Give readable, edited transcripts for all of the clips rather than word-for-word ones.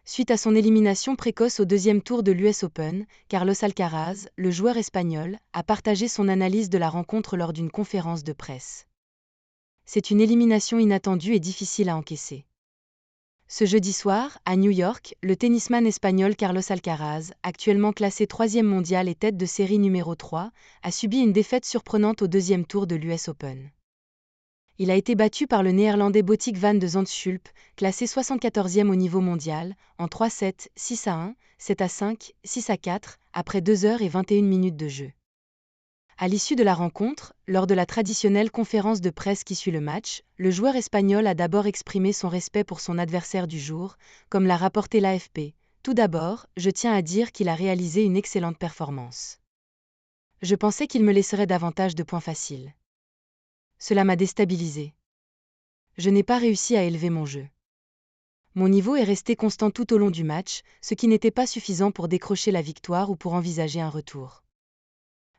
Suite à son élimination précoce au deuxième tour de l'US Open, Carlos Alcaraz, le joueur espagnol, a partagé son analyse de la rencontre lors d'une conférence de presse. C'est une élimination inattendue et difficile à encaisser. Ce jeudi soir, à New York, le tennisman espagnol Carlos Alcaraz, actuellement classé 3e mondial et tête de série numéro 3, a subi une défaite surprenante au deuxième tour de l'US Open. Il a été battu par le néerlandais Botic van de Zandschulp, classé 74e au niveau mondial, en 3-7, 6-1, 7-5, 6-4, après 2h21 de jeu. À l'issue de la rencontre, lors de la traditionnelle conférence de presse qui suit le match, le joueur espagnol a d'abord exprimé son respect pour son adversaire du jour, comme l'a rapporté l'AFP. Tout d'abord, je tiens à dire qu'il a réalisé une excellente performance. Je pensais qu'il me laisserait davantage de points faciles. Cela m'a déstabilisé. Je n'ai pas réussi à élever mon jeu. Mon niveau est resté constant tout au long du match, ce qui n'était pas suffisant pour décrocher la victoire ou pour envisager un retour.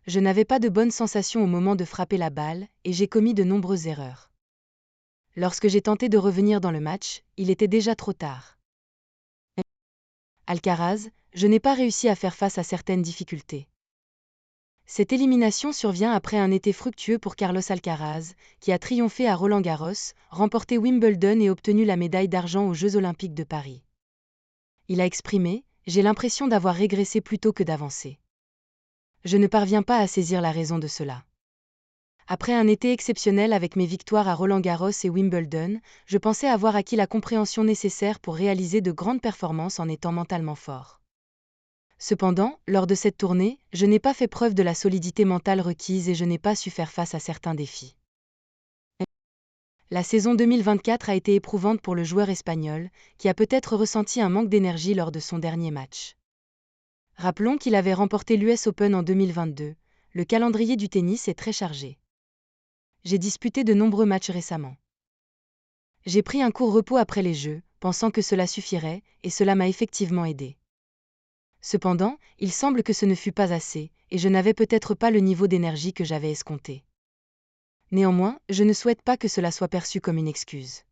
Je n'avais pas de bonnes sensations au moment de frapper la balle, et j'ai commis de nombreuses erreurs. Lorsque j'ai tenté de revenir dans le match, il était déjà trop tard. Alcaraz, je n'ai pas réussi à faire face à certaines difficultés. Cette élimination survient après un été fructueux pour Carlos Alcaraz, qui a triomphé à Roland-Garros, remporté Wimbledon et obtenu la médaille d'argent aux Jeux Olympiques de Paris. Il a exprimé « J'ai l'impression d'avoir régressé plutôt que d'avancer. Je ne parviens pas à saisir la raison de cela. Après un été exceptionnel avec mes victoires à Roland-Garros et Wimbledon, je pensais avoir acquis la compréhension nécessaire pour réaliser de grandes performances en étant mentalement fort. Cependant, lors de cette tournée, je n'ai pas fait preuve de la solidité mentale requise et je n'ai pas su faire face à certains défis. La saison 2024 a été éprouvante pour le joueur espagnol, qui a peut-être ressenti un manque d'énergie lors de son dernier match. Rappelons qu'il avait remporté l'US Open en 2022. Le calendrier du tennis est très chargé. J'ai disputé de nombreux matchs récemment. J'ai pris un court repos après les Jeux, pensant que cela suffirait, et cela m'a effectivement aidé. Cependant, il semble que ce ne fut pas assez, et je n'avais peut-être pas le niveau d'énergie que j'avais escompté. Néanmoins, je ne souhaite pas que cela soit perçu comme une excuse.